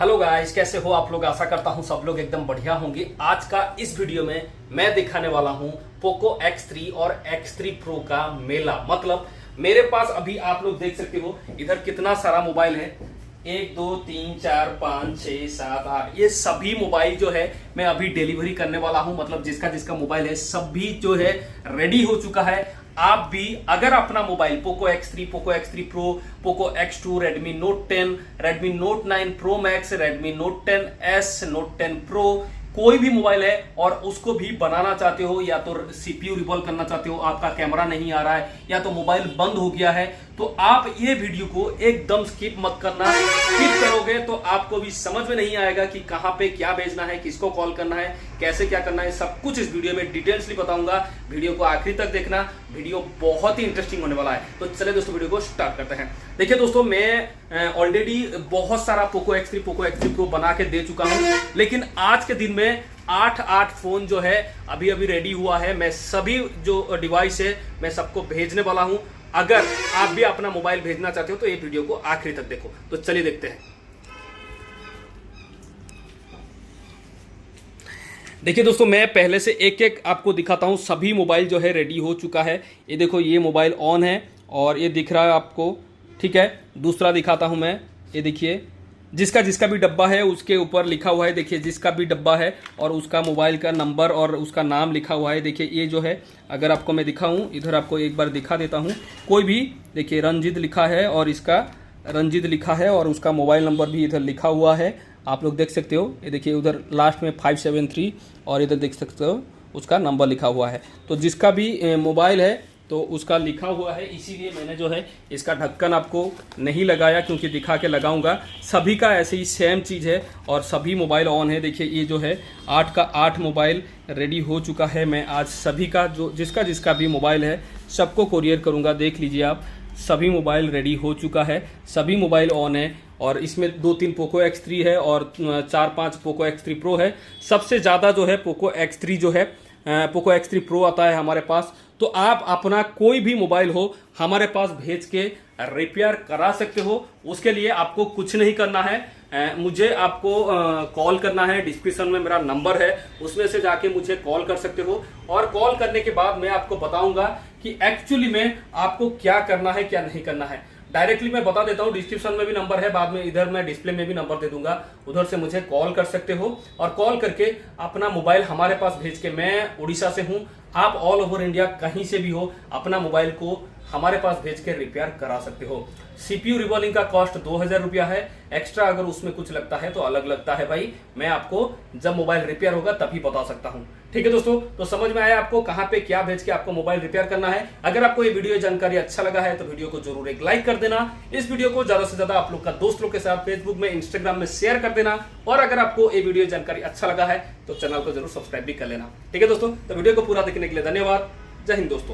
Hello guys, कैसे हो आप लोग। आशा करता हूं सब लोग एकदम बढ़िया होंगे। आज का इस वीडियो में मैं दिखाने वाला हूं पोको X3 और X3 Pro का मेला। मतलब मेरे पास अभी आप लोग देख सकते हो इधर कितना सारा मोबाइल है। 1 2 3 4 5 6 7 8 ये सभी मोबाइल जो है मैं अभी डिलीवरी करने वाला हूं। मतलब जिसका जिसका मोबाइल है सभी जो है रेडी हो चुका है। आप भी अगर अपना mobile Poco X3, Poco X3 Pro, Poco X2, Redmi Note 10, Redmi Note 9 Pro Max, Redmi Note 10s, Note 10 Pro, कोई भी मोबाइल है और उसको भी बनाना चाहते हो, या तो सीपीयू रिवॉल्व करना चाहते हो, आपका कैमरा नहीं आ रहा है या तो मोबाइल बंद हो गया है, तो आप ये वीडियो को एकदम स्किप मत करना। स्किप करोगे तो आपको भी समझ में नहीं आएगा कि कहां पे क्या भेजना है, किसको कॉल करना है, कैसे क्या करना है। सब कुछ इस वीडियो में डिटेल्सली बताऊंगा। वीडियो को आखिरी तक देखना, वीडियो बहुत ही इंटरेस्टिंग होने वाला है। तो चलिए दोस्तों वीडियो को स्टार्ट करते हैं। देखिए दोस्तों, मैं ऑलरेडी बहुत सारा Poco X3, Poco X3 Pro बना के दे चुका हूं, लेकिन आज के दिन में 8 फोन जो है अभी अभी रेडी हुआ है। मैं सभी जो डिवाइस है मैं सबको भेजने वाला हूं। अगर आप भी अपना मोबाइल भेजना चाहते हो तो ये वीडियो को आखिरी तक देखो। तो चलिए देखते हैं। देखिए दोस्तों, मैं पहले से एक एक आपको दिखाता हूं। सभी मोबाइल जो है रेडी हो चुका है। ये देखो, ये मोबाइल ऑन है और ये दिख रहा है आपको, ठीक है। दूसरा दिखाता हूं मैं, ये देखिए, जिसका जिसका भी डब्बा है उसके ऊपर लिखा हुआ है। देखिए, जिसका भी डब्बा है और उसका मोबाइल का नंबर और उसका नाम लिखा हुआ है। देखिए, ये जो है अगर आपको मैं दिखाऊं, इधर आपको एक बार दिखा देता हूं। कोई भी देखिए, रंजीत लिखा है और इसका रंजीत लिखा है और उसका मोबाइल नंबर भी इधर लिखा हुआ है। आप लोग देख सकते हो, ये देखिए उधर लास्ट में 573 और इधर देख सकते हो उसका नंबर लिखा हुआ है। तो जिसका भी मोबाइल है तो उसका लिखा हुआ है। इसीलिए मैंने जो है इसका ढक्कन आपको नहीं लगाया, क्योंकि दिखा के लगाऊंगा। सभी का ऐसे ही सेम चीज़ है और सभी मोबाइल ऑन है। देखिए, ये जो है 8 का 8 मोबाइल रेडी हो चुका है। मैं आज सभी का जो जिसका जिसका भी मोबाइल है सबको कोरियर करूंगा। देख लीजिए आप, सभी मोबाइल रेडी हो चुका है, सभी मोबाइल ऑन है। और इसमें 2-3 पोको X3 है और 4-5 पोको X3 Pro है। सबसे ज़्यादा जो है पोको X3 जो है पोको X3 Pro आता है हमारे पास। तो आप अपना कोई भी मोबाइल हो हमारे पास भेज के रिपेयर करा सकते हो। उसके लिए आपको कुछ नहीं करना है। मुझे आपको कॉल करना है। डिस्क्रिप्शन में मेरा नंबर है, उसमें से जाके मुझे कॉल कर सकते हो। और कॉल करने के बाद मैं आपको बताऊंगा कि एक्चुअली में आपको क्या करना है, क्या नहीं करना है। डायरेक्टली मैं बता देता हूँ, डिस्क्रिप्शन में भी नंबर है, बाद में इधर मैं डिस्प्ले में भी नंबर दे दूंगा, उधर से मुझे कॉल कर सकते हो। और कॉल करके अपना मोबाइल हमारे पास भेज के, मैं उड़ीसा से हूँ, आप ऑल ओवर इंडिया कहीं से भी हो, अपना मोबाइल को हमारे पास भेज के रिपेयर करा सकते हो। सीपीयू रिवॉल्विंग का कॉस्ट 2000 रुपया है। एक्स्ट्रा अगर उसमें कुछ लगता है तो अलग लगता है भाई। मैं आपको जब मोबाइल रिपेयर होगा तभी बता सकता हूं। ठीक है दोस्तों, तो समझ में आया आपको कहां पे क्या भेज के आपको मोबाइल रिपेयर करना है। अगर आपको ये वीडियो जानकारी अच्छा लगा है तो वीडियो को जरूर एक लाइक कर देना। इस वीडियो को ज्यादा से ज्यादा आप लोग का दोस्त लोग के साथ फेसबुक में, इंस्टाग्राम में शेयर कर देना। और अगर आपको ये वीडियो जानकारी अच्छा लगा है तो चैनल को जरूर सब्सक्राइब भी कर लेना। ठीक है दोस्तों, तो वीडियो को पूरा देखने के लिए धन्यवाद। जय हिंद दोस्तों।